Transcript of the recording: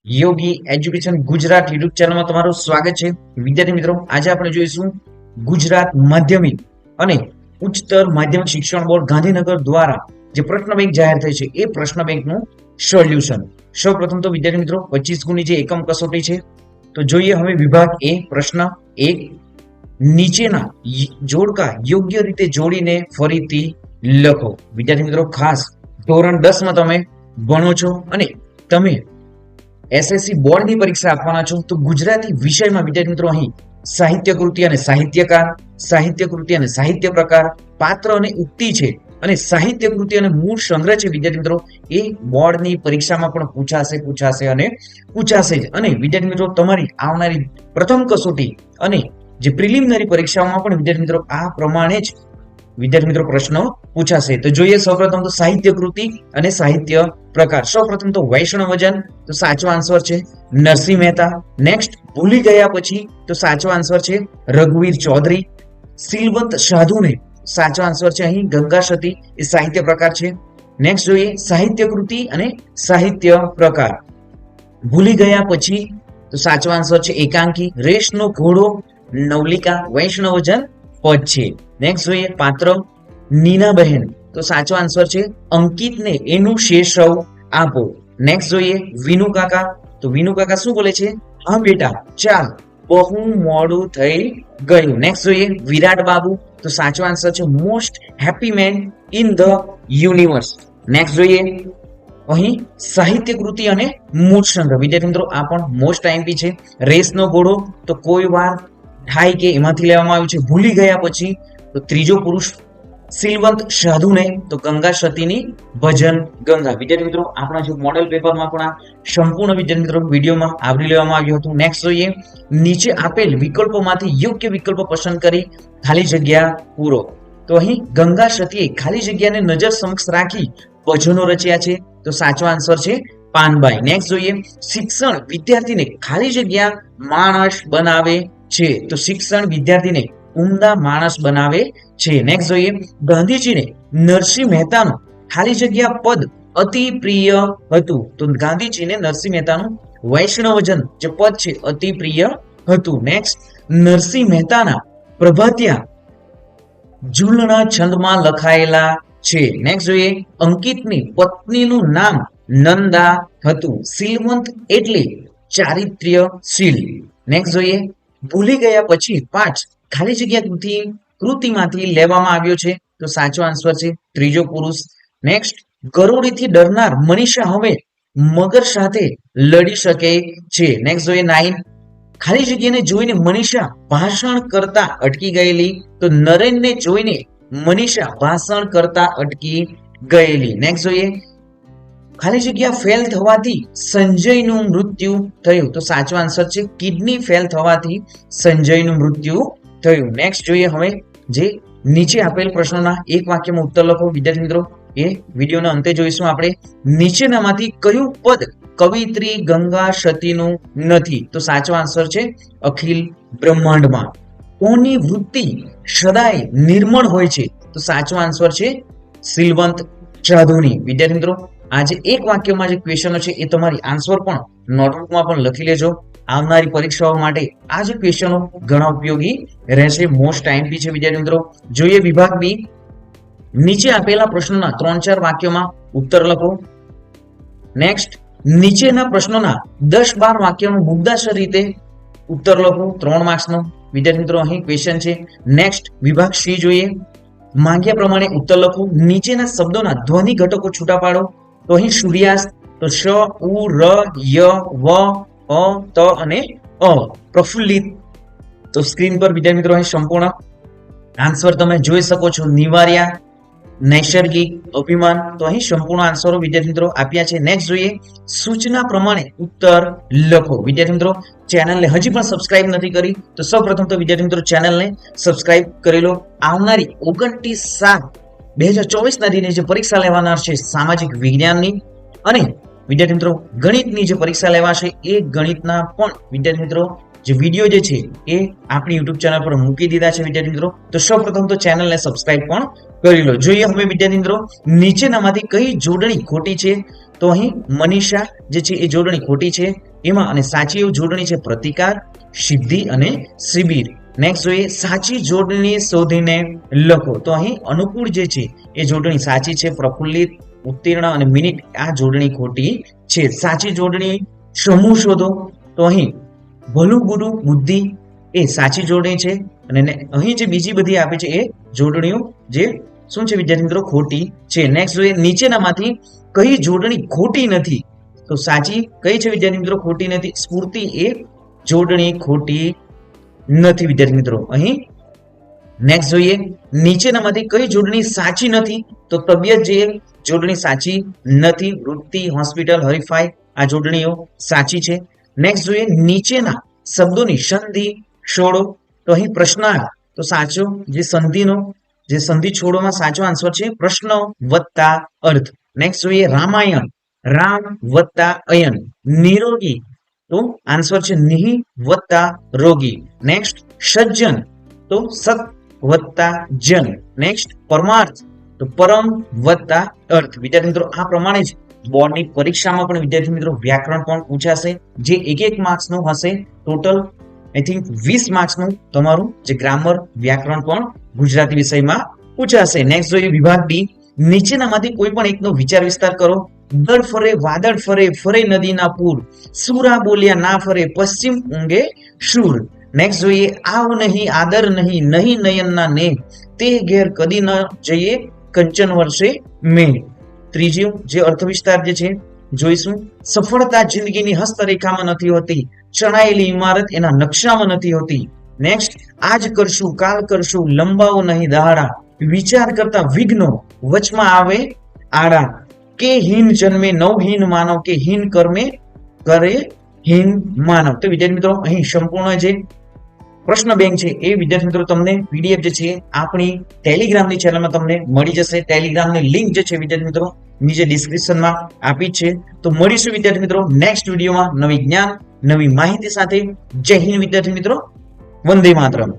યોગી education Gujarat YouTube ચેનલમાં તમારું સ્વાગત છે. વિદ્યાર્થી મિત્રો, આજે આપણે જોઈશું ગુજરાત માધ્યમિક અને ઉચ્ચતર માધ્યમિક શિક્ષણ બોર્ડ ગાંધીનગર દ્વારા જે પ્રશ્ન બેંક જાહેર થઈ છે એ પ્રશ્ન બેંકનું સોલ્યુશન. સૌપ્રથમ તો વિદ્યાર્થી મિત્રો 25 ગુણની જે એકમ કસોટી છે તો જોઈએ હવે વિભાગ એ. પ્રશ્ન 1, નીચેના જોડકા યોગ્ય રીતે જોડીને ફરીથી લખો. વિદ્યાર્થી મિત્રો, ખાસ ધોરણ 10 માં તમે ભણો છો અને તમે એસએસસી બોર્ડની પરીક્ષા આપવાના છો તો ગુજરાતી વિષયમાં વિદ્યાર્થી મિત્રો અહીં સાહિત્ય કૃતિ અને સાહિત્યકાર, સાહિત્ય કૃતિ અને સાહિત્ય પ્રકાર, પાત્ર અને ઉક્તિ છે અને સાહિત્ય કૃતિ અને મૂળ સંગ્રહ છે વિદ્યાર્થી મિત્રો, એ બોર્ડની પરીક્ષામાં પણ પૂછાશે જ. અને વિદ્યાર્થી મિત્રો, તમારી આવનારી પ્રથમ કસોટી અને જે પ્રિલિમિનરી પરીક્ષાઓમાં પણ વિદ્યાર્થી મિત્રો આ પ્રમાણે જ વિદ્યાર્થી મિત્રો પ્રશ્નો પૂછાશે. તો જોઈએ સૌપ્રથમ તો સાહિત્ય કૃતિ અને સાહિત્ય પ્રકાર. સૌપ્રથમ તો વૈષ્ણવજન, તો સાચો આન્સર છે નરસિંહ મહેતા. નેક્સ્ટ, ભૂલી ગયા પછી, તો સાચો આન્સર છે રઘુવીર ચૌધરી. સિલવંત સાધુને, સાચો આન્સર છે અહીં ગંગા સતી, એ સાહિત્ય પ્રકાર છે. નેક્સ્ટ જોઈએ સાહિત્ય કૃતિ અને સાહિત્ય પ્રકાર. ભૂલી ગયા પછી, તો સાચો આન્સર છે એકાંકી. રેસનો ઘોડો, નવલિકા. વૈષ્ણવજન પદ છે. નેક્સ્ટ જોઈએ પાત્ર, નીનાબહેન, તો સાચો આન્સર છે અંકિતને એનું શેષવ આપો. નેક્સ્ટ જોઈએ વિનુ કાકા, તો વિનુ કાકા શું બોલે છે? હા બેટા ચાલ, બહુ મોડું થઈ ગયું. નેક્સ્ટ જોઈએ વિરાટ બાબુ, તો સાચો આન્સર છે most happy man in the universe. Next જોઈએ અહીં સાહિત્ય કૃતિ અને મૂળ સંગ્રહ. વિદ્યાર્થી મિત્રો, આ પણ મોસ્ટ આઈએમપી છે. રેસનો ઘોડો, તો કોઈ વાર થાય કે એમાંથી લેવામાં આવ્યું છે. ભૂલી ગયા પછી, તો ત્રીજો પુરુષ. સિલવંત સાધુને, તો ગંગા સતીની ભજન ગંગા. વિદ્યાર્થી મિત્રો, આપણા જે મોડેલ પેપરમાં પણ આ સંપૂર્ણ વિદ્યાર્થી મિત્રો વિડીયોમાં આવરી લેવામાં આવ્યું હતું. નેક્સ્ટ જોઈએ નીચે આપેલ વિકલ્પોમાંથી યોગ્ય વિકલ્પ પસંદ કરી ખાલી જગ્યા પૂરો. તો અહીં ગંગા સતીએ ખાલી જગ્યાને નજર સમક્ષ રાખી ભજનો રચ્યા છે, તો સાચો આન્સર છે પાનબાઈ. નેક્સ્ટ જોઈએ શિક્ષણ વિદ્યાર્થીને ખાલી જગ્યા માણસ બનાવે છે, તો શિક્ષણ વિદ્યાર્થીને ઉમદા માણસ બનાવે છે. નેક્સ્ટ જોઈએ ગાંધીજીને નરસિંહ મહેતાનું ખાલી જગ્યા પદ અતિ પ્રિય હતું, તો ગાંધીજીને નરસિંહ મહેતાનું વૈષ્ણવજન જે પદ છે અતિ પ્રિય હતું. નેક્સ્ટ નરસિંહ મહેતાના પ્રભાતિયા ઝૂલના છંદમાં લખાયેલા છે. નેક્સ્ટ જોઈએ અંકિતની પત્નીનું નામ નંદા હતું. સિલવંત એટલે ચારિત્ર્યશીલ. નેક્સ્ટ જોઈએ ભૂલી ગયા પછી 5 ખાલી જગ્યા કૃતિમાંથી લેવામાં આવ્યો છે, તો સાચો આન્સર છે ત્રીજો પુરુષ. નેક્સ્ટ ગરોળીથી ડરનાર મનીષા હવે મગર સાથે લડી શકે છે. નેક્સ્ટ જોઈએ 9 ખાલી જગ્યાને જોઈને મનીષા ભાષણ કરતા અટકી ગયેલી, તો નરેનને જોઈને મનીષા ભાષણ કરતા અટકી ગયેલી. નેક્સ્ટ જોઈએ ખાલી જગ્યા ફેલ થવાથી સંજયનું મૃત્યુ થયું, તો સાચો આન્સર છે કિડની ફેલ થવાથી સંજયનું મૃત્યુ થયું. નેક્સ્ટ જોઈએ હવે જે નીચે આપેલ પ્રશ્નોના એક વાક્યમાં ઉત્તર લખો. વિદ્યાર્થી મિત્રો, એ વિડીયોના અંતે જોઈશું આપણે. નીચેનામાંથી કયું પદ કવિત્રી ગંગા સતીનું નથી, તો સાચો આન્સર છે અખિલ બ્રહ્માંડમાં. કોની વૃત્તિ સદાય નિર્મળ હોય છે, તો સાચો આન્સર છે સિલવંત સાધુની. વિદ્યાર્થી મિત્રો, આ જે એક વાક્યમાં જે ક્વેશ્ચનો છે એ તમારી આન્સર પણ નોટબુકમાં પણ લખી લેજો. આવનારી પરીક્ષાઓ માટે આ જે ક્વેશ્ચનો ઘણા ઉપયોગી રહેશે. મોસ્ટ આઈએમપી છે. વિદ્યાર્થી મિત્રો, જોઈએ વિભાગ બી. નીચે આપેલા પ્રશ્નોના 3-4 વાક્યોમાં ઉત્તર લખો. નેક્સ્ટ નીચેના પ્રશ્નોના 10-12 વાક્યોમાં મુદ્દાસર રીતે ઉત્તર લખો. 3 માર્ક્સનો વિદ્યાર્થી મિત્રો અહીં ક્વેશ્ચન છે. નેક્સ્ટ વિભાગ સી જોઈએ. માંગ્યા પ્રમાણે ઉત્તર લખો. નીચેના શબ્દોના ધ્વનિ ઘટકો છૂટા પાડો. તો અહીં સૂર્યાસ્ત, તો શ ઉ ર ય વ અ ત અને અ. પ્રફુલ્લિત, તો સ્ક્રીન પર વિદ્યાર્થી મિત્રો અહીં સંપૂર્ણ આન્સર તમે જોઈ શકો છો. નિવાર્યા, નૈસર્ગિક, અભિમાન, તો અહીં સંપૂર્ણ આન્સરો વિદ્યાર્થી મિત્રો આપ્યા છે. નેક્સ્ટ જોઈએ સૂચના પ્રમાણે ઉત્તર લખો. વિદ્યાર્થી મિત્રો, ચેનલને હજી પણ સબસ્ક્રાઇબ નથી કરી તો સૌપ્રથમ તો વિદ્યાર્થી મિત્રો ચેનલને સબસ્ક્રાઇબ કરી લો. આવનારી 29/7/2024 ના દિને જે પરીક્ષા લેવાનાર છે સામાજિક વિજ્ઞાનની અને વિદ્યાર્થી મિત્રો ગણિતની જે પરીક્ષા લેવાશે એ ગણિતના પણ વિદ્યાર્થી મિત્રો જે વિડીયો જે છે એ આપણી યુટ્યુબ ચેનલ પર મૂકી દીધા છે. વિદ્યાર્થી મિત્રો, તો સૌપ્રથમ તો ચેનલને સબસ્ક્રાઇબ પણ કરી લો. જોઈએ હવે વિદ્યાર્થી મિત્રો નીચેનામાંથી કઈ જોડણી ખોટી છે, તો અહીં મનીષા જે છે એ જોડણી ખોટી છે. એમાં અને સાચી એવું જોડણી છે પ્રતિકાર, સિદ્ધિ અને શિબિર. નેક્સ્ટ જોઈએ સાચી જોડણી શોધીને લખો. તો અહીં અનુકૂળ જે છે એ જોડણી સાચી છે. પ્રફુલ્લિત, ઉત્તીર્ણ અને મિનિટ આ જોડણી ખોટી છે. સાચી જોડણી સમૂહ શોધો. તો અહીં ભલું, બુરું, બુદ્ધિ એ સાચી જોડણી છે. અને અહીં જે બીજી બધી આપે છે એ જોડણીઓ જે શું છે વિદ્યાર્થી મિત્રો ખોટી છે. નેક્સ્ટ જોઈએ નીચેનામાંથી કઈ જોડણી ખોટી નથી. તો સાચી કઈ છે વિદ્યાર્થી મિત્રો ખોટી નથી? સ્ફૂર્તિ એ જોડણી ખોટી નથી વિદ્યાર્થી મિત્રો. અહીં નેક્સ્ટ જોઈએ નીચેનામાંથી કઈ જોડણી સાચી નથી? તો તબિયત જે જોડણી સાચી નથી. વૃત્તિ, હોસ્પિટલ, હરીફાઈ આ જોડણીઓ સાચી છે. નેક્સ્ટ જોઈએ નીચેના શબ્દોની સંધિ છોડો. તો અહીં પ્રશ્નાર્થ તો સાચો, જે સંધિનો જે સંધિ છોડોમાં સાચો આન્સર છે પ્રશ્ન વત્તા અર્થ. નેક્સ્ટ જોઈએ રામાયણ, રામ વત્તા અયન. નિરોગી તો આન્સર છે નિહિ વત્તા રોગી. નેક્સ્ટ સજ્જન તો સત વત્તા જન. નેક્સ્ટ પરમાર્થ તો પરમ વત્તા અર્થ. વિદ્યાર્થી મિત્રો આ પ્રમાણે જ બોર્ડની પરીક્ષામાં પણ વિદ્યાર્થી મિત્રો વ્યાકરણ પણ પૂછાશે, જે એક માર્ક્સનું હશે. ટોટલ આઈ થિંક 20 માર્ક્સનું તમારું જે ગ્રામર વ્યાકરણ પણ ગુજરાતી વિષયમાં પૂછાશે. નેક્સ્ટ જોઈએ વિભાગ ડી. નીચેનામાંથી કોઈ પણ એકનો વિચાર વિસ્તાર કરો. દળ ફરે, વાદળ ફરે, ફરે નદીના પૂર, સુરા બોલ્યા ના ફરે, પશ્ચિમ ઊંઘે શૂર. નેક્સ્ટ જોઈએ આવ નહીં, આદર નહીં, નહીં નયનના ને, તે ઘેર કદી ન જઈએ, કંચન વર્ષે મેં. ત્રીજું જે અર્થ વિસ્તાર જે છે જોઈશું. સફળતા જિંદગીની હસ્તરેખામાં નથી હોતી, ચણાયેલી ઇમારત એના નકશામાં નથી હોતી. નેક્સ્ટ આજ કરશું, કાલ કરશું, લંબાવો નહીં દહાડા, વિચાર કરતા વિઘ્નો વચમાં આવે આડા. કે હીન જન્મે નવહીન માનવ, કે હીન કર્મે કરે હીન માનવ. તો વિદ્યાર્થી મિત્રો અહીં સંપૂર્ણ જે પ્રશ્ન બેંક છે એ વિદ્યાર્થી મિત્રો તમને પીડીએફ જે છે આપણી ટેલિગ્રામની ચેનલમાં તમને મળી જશે. ટેલિગ્રામની લિંક જે છે વિદ્યાર્થી મિત્રો નીચે ડિસ્ક્રિપ્શનમાં આપી છે. તો મળીશું વિદ્યાર્થી મિત્રો નેક્સ્ટ વિડીયોમાં નવી જ્ઞાન, નવી માહિતી સાથે. જય હિન્દ વિદ્યાર્થી મિત્રો, વંદે માતરમ.